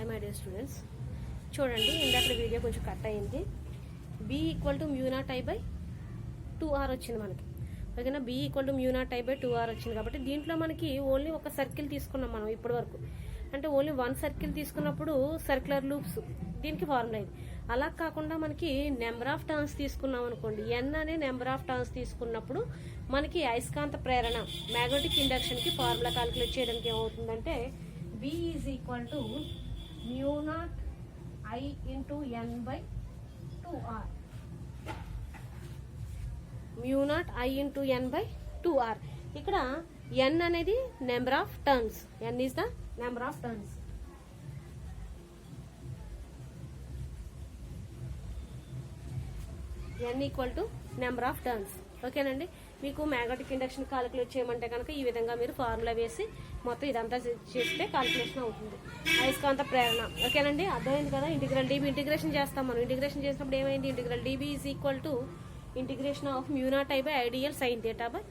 Hi my dear students, చూడండి ఇందాక video కొంచెం కట్ అయింది. b equal to mu not I by 2r వచ్చింది మనకి. ఓకేనా, b equal to mu not I by 2r వచ్చింది. కాబట్టి దీంట్లో మనకి ఓన్లీ ఒక సర్కిల్ తీసుకున్నాం మనం ఇప్పటి వరకు. అంటే ఓన్లీ వన్ సర్కిల్ తీసుకున్నప్పుడు సర్క్యులర్ లూప్స్ దీనికి ఫార్ములా ఇది. అలా కాకుండా మనకి నెంబర్ ఆఫ్ టర్న్స్ తీసుకున్నాం అనుకోండి, n అనే నెంబర్ ఆఫ్ టర్న్స్ తీసుకున్నప్పుడు మనకి అయస్కాంత ప్రేరణ మ్యాగ్నెటిక్ ఇండక్షన్ కి ఫార్ములా క్యాలిక్యులేట్ చేయడానికి ఏమవుతుందంటే b is equal to mu not I into N by 2r. Mu not I into N by 2r. ఇక్కడ n అనేది number of turns, n is the number of turns. n equal to number of turns. ఓకేనండి, మీకు magnetic induction calculate చేయమంటే కనుక ఈ విధంగా మీరు formula వేసి మొత్తం ఇదంతా చేస్తే క్యాలిక్యులేషన్ అవుతుంది. అయస్కాంత ప్రేరణ. ఓకేనండి, అర్థమైంది కదా. ఇంటిగ్రల్ డీబీ ఇంటిగ్రేషన్ చేస్తాం మనం. ఇంటిగ్రేషన్ చేసినప్పుడు ఏమైంది, integral dB is equal to integration of mu not I by I dl sine theta by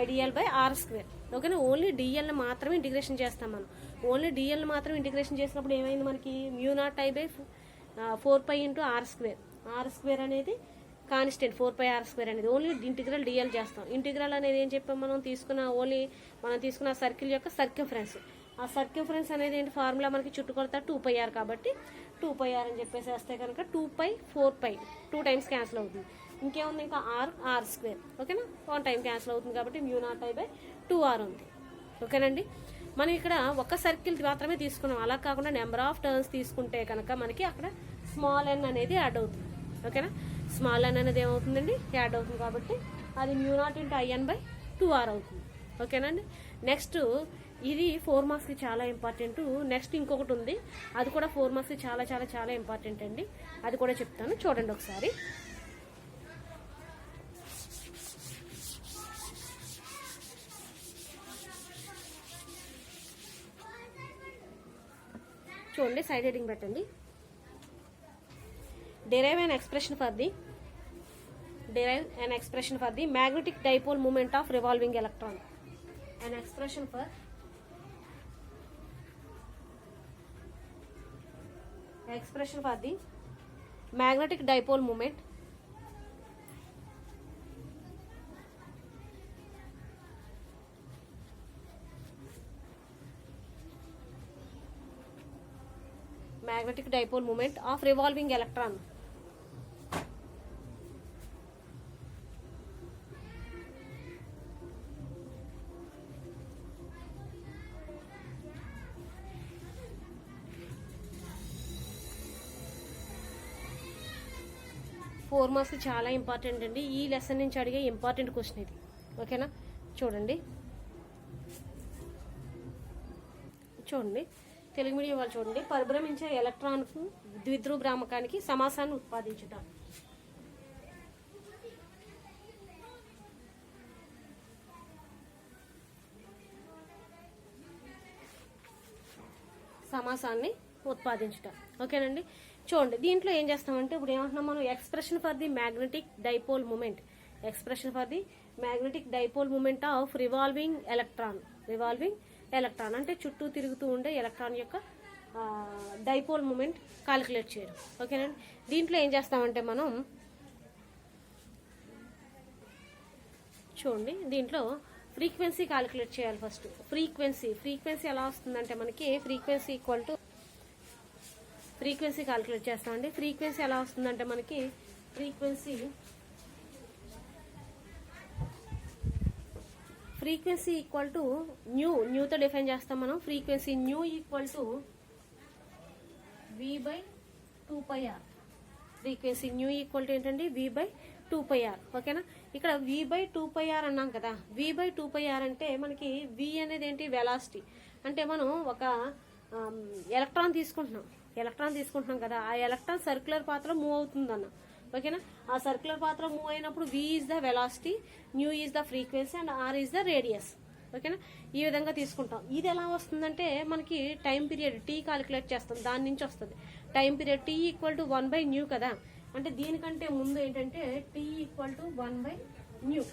I dl by r square. ఓకేనా, ఓన్లీ డిఎల్ మాత్రమే ఇంటిగ్రేషన్ చేస్తాం మనం. ఓన్లీ డిఎల్ మాత్రం ఇంటిగ్రేషన్ చేసినప్పుడు ఏమైంది మనకి, mu not I by 4π into r square. R square అనేది constant, 4πr square అనేది ఓన్లీ ఇంటిగ్రల్ డిఎల్ చేస్తాం. ఇంటిగ్రల్ అనేది ఏం చెప్పాం మనం, తీసుకున్న సర్కిల్ యొక్క సర్కంఫరెన్స్. ఆ సర్కంఫరెన్స్ అనేది ఏంటి, ఫార్ములా మనకి చుట్టుకొలత 2πr. కాబట్టి 2πr అని చెప్పేసి వేస్తే కనుక 2π 4π 2 టైమ్స్ క్యాన్సిల్ అవుతుంది. ఇంకేముంది, ఇంకా ఆర్ స్క్వేర్. ఓకేనా, 1 టైం క్యాన్సిల్ అవుతుంది. కాబట్టి mu naught I by 2r ఉంది. ఓకేనండి, మనం ఇక్కడ ఒక సర్కిల్ మాత్రమే తీసుకున్నాం. అలా కాకుండా నెంబర్ ఆఫ్ టర్న్స్ తీసుకుంటే కనుక మనకి అక్కడ స్మాల్ n అనేది యాడ్ అవుతుంది. ఓకేనా, స్మాల్ n అనేది ఏమవుతుందండి, యాడ్ అవుతుంది. కాబట్టి అది mu nought into I N by 2r అవుతుంది. ఓకేనండి, నెక్స్ట్ ఇది 4 మార్క్స్కి చాలా ఇంపార్టెంట్. నెక్స్ట్ ఇంకొకటి ఉంది, అది కూడా 4 మార్క్స్కి చాలా చాలా చాలా ఇంపార్టెంట్ అండి. అది కూడా చెప్తాను, చూడండి ఒకసారి. చూడండి, సైడ్ హెడింగ్ పెట్టండి. derive an expression for the magnetic dipole moment of revolving electron. An expression for the magnetic dipole moment of revolving electron. Four marks చాలా ఇంపార్టెంట్ అండి. ఈ లెసన్ నుంచి అడిగే ఇంపార్టెంట్ క్వశ్చన్ ఇది. ఓకేనా, చూడండి తెలుగు మీడియం వాళ్ళు చూడండి. పరిభ్రమించే ఎలక్ట్రాన్కు ద్విధ్రువ భ్రామకానికి సమాసాన్ని ఉత్పాదించుట. ఓకేనండి, చూడండి దీంట్లో ఏం చేస్తామంటే ఇప్పుడు ఏమంటున్నాం మనం, expression for the magnetic dipole moment of revolving electron అంటే చుట్టూ తిరుగుతూ ఉండే ఎలక్ట్రాన్ యొక్క డైపోల్ మూమెంట్ కాలిక్యులేట్ చేయడం. ఓకేనండి, దీంట్లో ఏం చేస్తామంటే మనం చూడండి, దీంట్లో ఫ్రీక్వెన్సీ కాలిక్యులేట్ చేయాలి ఫస్ట్. ఫ్రీక్వెన్సీ ఎలా వస్తుందంటే మనకి ఫ్రీక్వెన్సీ కాలిక్యులేట్ చేస్తామండి. ఫ్రీక్వెన్సీ ఎలా వస్తుందంటే మనకి ఫ్రీక్వెన్సీ ఈక్వల్ టు న్యూతో డిఫైన్ చేస్తాం మనం. Frequency nu equal to v by 2πr. Frequency nu equal to ఏంటండి, v బై 2πr. ఓకేనా, ఇక్కడ v బై 2πr అన్నాం కదా. v బై 2πr అంటే మనకి v అనేది ఏంటి, వెలాసిటీ. అంటే మనం ఒక ఎలక్ట్రాన్ తీసుకుంటున్నాం కదా, ఆ ఎలక్ట్రాన్ సర్క్యులర్ పాత్ర మూవ్ అవుతుంది అన్న. ఓకేనా, ఆ సర్క్యులర్ పాత్ర మూవ్ అయినప్పుడు v is the velocity, new is the frequency and r is the radius. ఓకేనా, ఈ విధంగా తీసుకుంటాం. ఇది ఎలా వస్తుందంటే మనకి టైం పీరియడ్ t కాలిక్యులేట్ చేస్తాం, దాని నుంచి వస్తుంది. Time period t equal to 1/న్యూ కదా. అంటే దీనికంటే ముందు ఏంటంటే t ఈక్వల్ టు 1/న్యూ.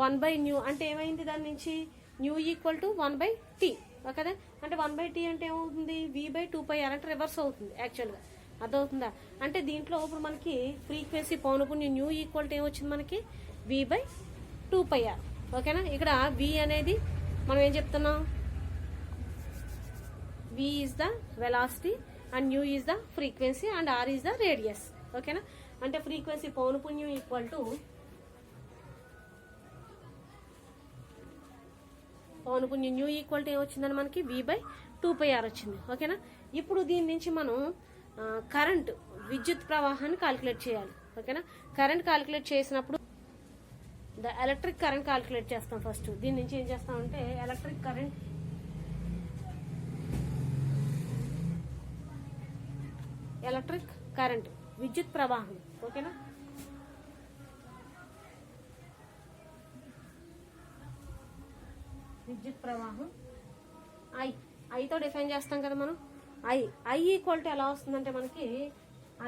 1/న్యూ అంటే ఏమైంది, దాని నుంచి న్యూ ఈక్వల్ టు 1/t. ఓకేనా. అంటే 1/t అంటే ఏమవుతుంది, v/2πr అంటే రివర్స్ అవుతుంది యాక్చువల్గా. అర్థమవుతుందా? అంటే దీంట్లో ఇప్పుడు మనకి ఫ్రీక్వెన్సీ పౌనపుణ్యం న్యూ ఈక్వల్ టు ఏమొచ్చింది మనకి, v/2πr. ఓకేనా. ఇక్కడ v అనేది మనం ఏం చెప్తున్నాం, v is the velocity and nu is the frequency and r is the radius. ఓకేనా. అంటే ఫ్రీక్వెన్సీ పౌనపుణ్యం ఈక్వల్ టు పౌనపుణ్యం న్యూ ఈక్వల్ టు ఏమొచ్చిందని మనకి v/2πr వచ్చింది. ఓకేనా. ఇప్పుడు దీని నుంచి మనం కరెంట్ విద్యుత్ ప్రవాహాన్ని కాలిక్యులేట్ చేయాలి. ఓకేనా. కరెంట్ కాలిక్యులేట్ చేసినప్పుడు ఎలక్ట్రిక్ కరెంట్ కాలిక్యులేట్ చేస్తాం. ఫస్ట్ దీని నుంచి ఏం చేస్తామంటే ఎలక్ట్రిక్ కరెంట్ విద్యుత్ ప్రవాహం. ఓకేనా. విద్యుత్ ప్రవాహం ఐతో డిఫైన్ చేస్తాం కదా మనం. ఐ ఈక్వల్ టు ఎలా వస్తుందంటే మనకి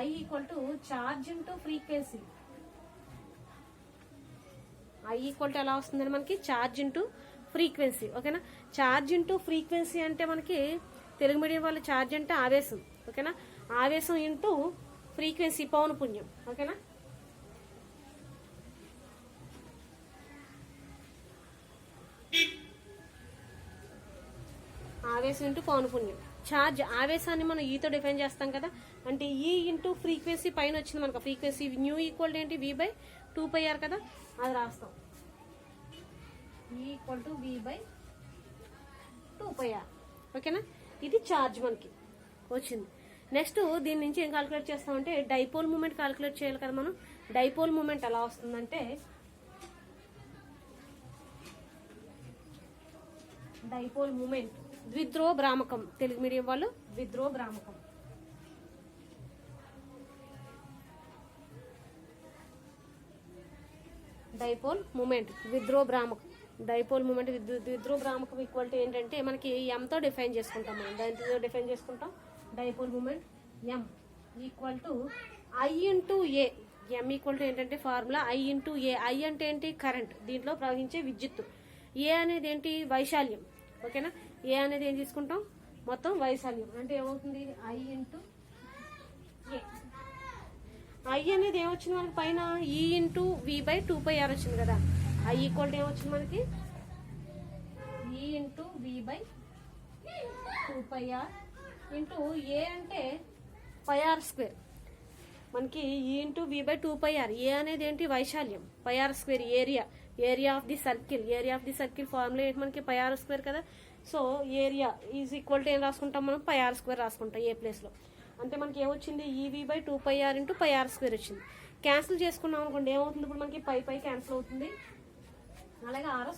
I equal to charge into frequency. I equal to ఎలా వస్తుందంటే మనకి చార్జ్ ఇంటూ ఫ్రీక్వెన్సీ. ఓకేనా. చార్జ్ ఇంటూ ఫ్రీక్వెన్సీ అంటే మనకి తెలుగు మీడియం వాళ్ళ చార్జ్ అంటే ఆవేశం. ఓకేనా. ఆవేశం ఇంటూ ఫ్రీక్వెన్సీ పౌనపుణ్యం. ఓకేనా. ఆవేశం ఇంటూ పౌనపుణ్యం. ఛార్జ్ ఆవేశాన్ని మనం ఈతో డిఫైన్ చేస్తాం కదా. అంటే ఈ ఇంటూ ఫ్రీక్వెన్సీ పైన వచ్చింది మనకు ఫ్రీక్వెన్సీ న్యూ ఈక్వల్ టు ఏంటి, v/2πr కదా, అది రాస్తాం. Equal to v/2πr. ఓకేనా. ఇది ఛార్జ్ మనకి వచ్చింది. నెక్స్ట్ దీని నుంచి ఏం కాలిక్యులేట్ చేస్తామంటే డైపోల్ మూమెంట్ కాలిక్యులేట్ చేయాలి కదా మనం. డైపోల్ మూమెంట్ ఎలా వస్తుందంటే డైపోల్ మూమెంట్ ద్విధ్రువ భ్రామకం, తెలుగు మీడియం వాళ్ళు ద్విధ్రువ భ్రామకం. డైపోల్ మూమెంట్ ద్విధ్రువ భ్రామకం. డైపోల్ మూమెంట్ ద్విధ్రువ భ్రామకం ఈక్వల్ టు ఏంటంటే మనకి ఎంతో డిఫైన్ చేసుకుంటాం మనం. దాంతో డిఫైన్ చేసుకుంటాం dipole moment m equal to I into a. M equal to ఏంటంటే formula I into a. I అంటే ఏంటి, కరెంట్, దీంట్లో ప్రవహించే విద్యుత్తు. ఏ అనేది ఏంటి, వైశాల్యం. ఓకేనా. ఏ అనేది ఏం తీసుకుంటాం, మొత్తం వైశాల్యం. అంటే ఏమవుతుంది ఐ ఇంటూ ఏ. ఐ అనేది ఏమొచ్చింది మనకి పైన ఈ ఇంటూ v/2πr వచ్చింది కదా. ఐ ఈక్వల్ టు ఏమొచ్చింది మనకి ఈ ఇంటూ v/2πr ఇంటూ ఏ అంటే πr స్క్వేర్. మనకి ఈ ఇంటూ v/2πr. ఏ అనేది ఏంటి, వైశాల్యం. πr square area of the circle. Area of the circle formula ఏంటి మనకి πr స్క్వేర్ కదా. So area is equal to ఏం రాసుకుంటాం మనం, πr స్క్వేర్ రాసుకుంటాం ఏ ప్లేస్లో. అంటే మనకి ఏమొచ్చింది ఈ v/2πr ఇంటూ πr స్క్వేర్ వచ్చింది. క్యాన్సిల్ చేసుకున్నాం అనుకోండి ఏమవుతుంది, ఇప్పుడు మనకి పై క్యాన్సిల్ అవుతుంది. అలాగే ఆరో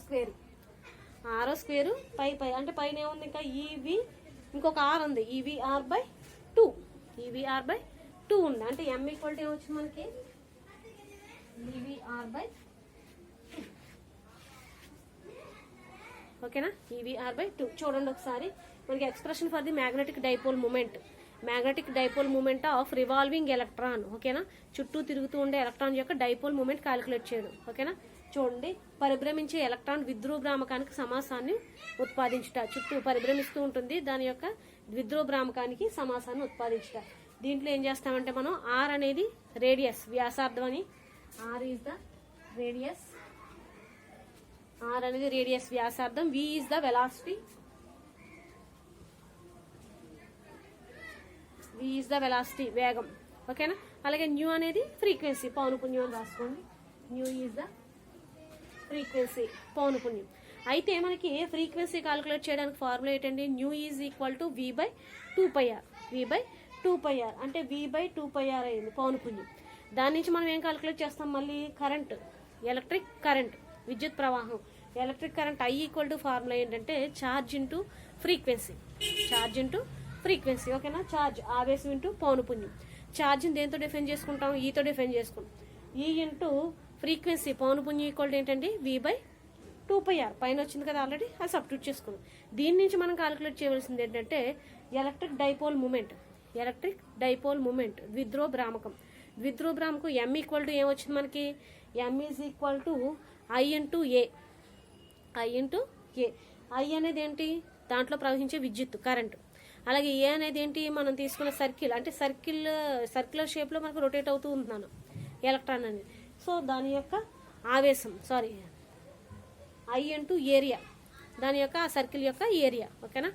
స్క్వేర్ పై అంటే పైన ఏముంది ఇంకా ఈవి, ఇంకొక ఆర్ ఉంది, ఈవీఆర్/2. ఈవీఆర్/2 ఉంది. అంటే ఎం ఈక్వల్ టు ఏమొచ్చింది మనకి ఈవీఆర్/2. ఓకేనా. ఈవీఆర్/2 చూడండి ఒకసారి. మనకి expression for the magnetic dipole moment of revolving electron. ఓకేనా. చుట్టూ తిరుగుతూ ఉండే ఎలక్ట్రాన్ యొక్క డైపోల్ మూమెంట్ క్యాలిక్యులేట్ చేయడం. ఓకేనా. చూడండి, పరిభ్రమించే ఎలక్ట్రాన్ ద్విధ్రువ భ్రామకానికి సమాసాన్ని ఉత్పాదించుట. చుట్టూ పరిభ్రమిస్తూ ఉంటుంది, దాని యొక్క ద్విధ్రువ భ్రామకానికి సమాసాన్ని ఉత్పాదించుట. దీంట్లో ఏం చేస్తామంటే మనం ఆర్ అనేది రేడియస్, వ్యాసార్థం అని. R is the radius. R అనేది రేడియస్, వ్యాసార్థం. V is the velocity. వేగం. ఓకేనా. అలాగే న్యూ అనేది ఫ్రీక్వెన్సీ, పౌనపుణ్యం అని రాసుకోండి. న్యూ ఈజ్ ద ఫ్రీక్వెన్సీ, పౌనపుణ్యం. అయితే మనకి ఫ్రీక్వెన్సీ కాలిక్యులేట్ చేయడానికి ఫార్ములా ఏంటండి, nu is equal to v/2πr. అంటే v/2πr అయింది పౌనపుణ్యం. దాని నుంచి మనం ఏం కాలిక్యులేట్ చేస్తాం, మళ్ళీ కరెంట్, ఎలక్ట్రిక్ కరెంట్, విద్యుత్ ప్రవాహం. Electric current I equal to formula ఏంటంటే ఛార్జ్ ఇంటూ ఫ్రీక్వెన్సీ. ఓకేనా. ఛార్జ్ ఆవేశం ఇంటూ పౌనపుణ్యం. ఛార్జ్ని దేంతో డిఫైన్ చేసుకుంటాం, ఈతో డిఫైన్ చేసుకుంటాం. ఈ ఇంటూ ఫ్రీక్వెన్సీ, పౌనపుణ్యం ఈక్వల్ ఏంటండి v/2πr. పైన వచ్చింది కదా ఆల్రెడీ, అది సబ్స్టిట్యూట్ చేసుకున్నాం. దీని నుంచి మనం కాలిక్యులేట్ చేయవలసింది ఏంటంటే ఎలక్ట్రిక్ డైపోల్ మూమెంట్ ద్విధ్రువ భ్రామకం. ఎం ఈక్వల్ టు ఏమొచ్చింది మనకి, m is equal to I into a. I అనేది ఏంటి, దాంట్లో ప్రవహించే విద్యుత్ కరెంట్. అలాగే ఏ అనేది ఏంటి, మనం తీసుకున్న సర్కిల్, అంటే సర్క్యులర్ షేప్లో మనకు రొటేట్ అవుతూ ఉంటున్నాను ఎలక్ట్రాన్ అనేది. సో దాని యొక్క ఆవేశం, ఐ ఇంటూ ఏరియా, దాని యొక్క ఆ సర్కిల్ యొక్క ఏరియా. ఓకేనా.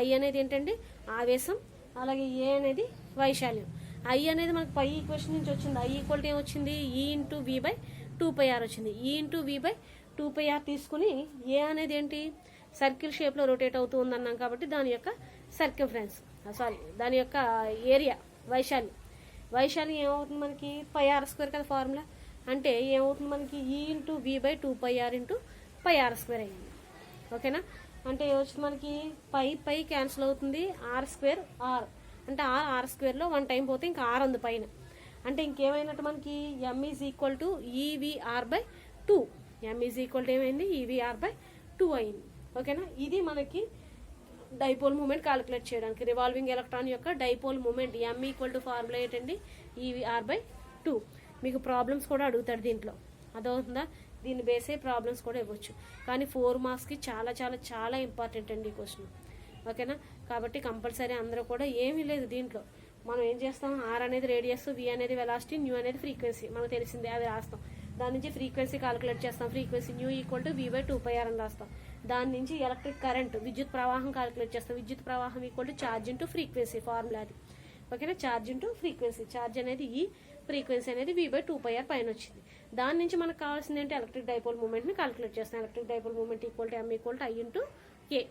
ఐ అనేది ఏంటండి ఆవేశం, అలాగే ఏ అనేది వైశాల్యం. ఐ అనేది మనకు పై ఈక్వేషన్ నుంచి వచ్చింది. ఐ ఈక్వల్ టు ఏమొచ్చింది, ఈ ఇంటూ వి బై 2πr వచ్చింది. ఈ ఇంటూ వి బై 2πr తీసుకుని ఏ అనేది ఏంటి సర్కిల్ షేప్లో రొటేట్ అవుతూ ఉందన్నాం కాబట్టి దాని యొక్క సర్కంఫరెన్స్, దాని యొక్క ఏరియా వైశాల్యం ఏమవుతుంది మనకి πr² కదా ఫార్ములా. అంటే ఏమవుతుంది మనకి ఈ into V by 2πr into πr² అయ్యింది. ఓకేనా. అంటే ఏమొచ్చింది మనకి పై క్యాన్సిల్ అవుతుంది, r² r అంటే r² 1 టైం పోతే ఇంకా r ఉంది పైన. అంటే ఇంకేమైనట్టు మనకి m is equal to EVR by 2. m is equal to ఏమైంది EVR బై 2 అయింది. ఓకేనా. ఇది మనకి డైపోల్ మూమెంట్ క్యాలిక్యులేట్ చేయడానికి, రివాల్వింగ్ ఎలక్ట్రాన్ యొక్క dipole moment m equal to formula ఏంటండి EVR బై 2. మీకు ప్రాబ్లమ్స్ కూడా అడుగుతాడు దీంట్లో, అదవుతుందా. దీన్ని బేసే ప్రాబ్లమ్స్ కూడా ఇవ్వచ్చు. కానీ 4 మార్క్స్కి చాలా చాలా చాలా ఇంపార్టెంట్ అండి ఈ క్వశ్చన్. ఓకేనా. కాబట్టి కంపల్సరీ అందరూ కూడా ఏమీ లేదు దీంట్లో. మనం ఏం చేస్తాం, ఆర్ అనేది రేడియస్, వి అనేది వెలాసిటీ, న్యూ అనేది ఫ్రీక్వెన్సీ మనకు తెలిసిందే, అది రాస్తాం. దాని నుంచి ఫ్రీక్వెన్సీ క్యాలిక్యులేట్ చేస్తాం. Frequency nu equal to v by 2πr అని రాస్తాం. దాని నుంచి ఎలక్ట్రిక్ కరెంట్ విద్యుత్ ప్రవాహం క్యాలిక్యులేట్ చేస్తాం. విద్యుత్ ప్రవాహం equal to charge into frequency formula అది. ఓకేనా. ఛార్జ్ ఇంటూ ఫ్రీక్వెన్సీ, ఛార్జ్ అనేది ఈ, ఫ్రీక్వెన్సీ అనేది వి బై 2πr పైన వచ్చింది. దాని నుంచి మనకు కావాల్సింది ఏంటి ఎలక్ట్రిక్ డైపోల్ మూమెంట్ని క్యాలిక్యులేట్ చేస్తాం. Electric dipole moment equal to m equal to I into a.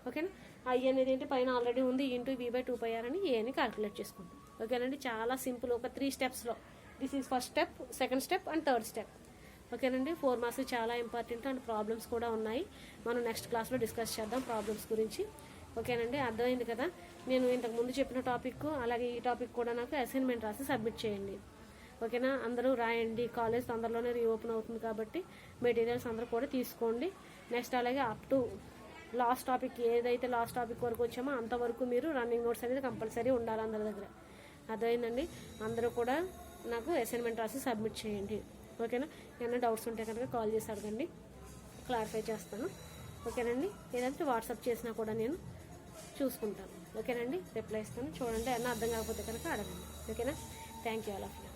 ఓకేనా. ఐ అనేది ఏంటి పైన ఆల్రెడీ ఉంది, ఇంటూ వి బై 2πr అని ఏని క్యాలిక్యులేట్ చేసుకుంటాం. ఓకేనండి. చాలా సింపుల్, ఒక 3 స్టెప్స్లో. This is first step, second step and third step. ఓకేనండి. 4 మార్క్స్ చాలా ఇంపార్టెంట్ అండ్ ప్రాబ్లమ్స్ కూడా ఉన్నాయి. మనం నెక్స్ట్ క్లాస్లో డిస్కస్ చేద్దాం ప్రాబ్లమ్స్ గురించి. ఓకేనండి. అర్థమైంది కదా. నేను ఇంతకు ముందు చెప్పిన టాపిక్ అలాగే ఈ టాపిక్ కూడా నాకు అసైన్మెంట్ రాసి సబ్మిట్ చేయండి. ఓకేనా. అందరూ రాయండి. కాలేజ్ తొందరలోనే రీఓపెన్ అవుతుంది కాబట్టి మెటీరియల్స్ అందరూ కూడా తీసుకోండి. నెక్స్ట్ అలాగే అప్ టు లాస్ట్ టాపిక్, ఏదైతే లాస్ట్ టాపిక్ వరకు వచ్చామో అంతవరకు మీరు రన్నింగ్ నోట్స్ అనేది కంపల్సరీ ఉండాలి అందరి దగ్గర. అర్థమైందండి. అందరూ కూడా నాకు అసైన్మెంట్ రాసి సబ్మిట్ చేయండి. ఓకేనా. ఏమైనా డౌట్స్ ఉంటే కనుక కాల్ చేసి అడగండి, క్లారిఫై చేస్తాను. ఓకేనండి. ఏదంటే వాట్సాప్ చేసినా కూడా నేను చూసుకుంటాను. ఓకేనండి. రిప్లై ఇస్తాను. చూడండి, ఏమన్నా అర్థం కాకపోతే కనుక అడగండి. ఓకేనా. Thank you all of you.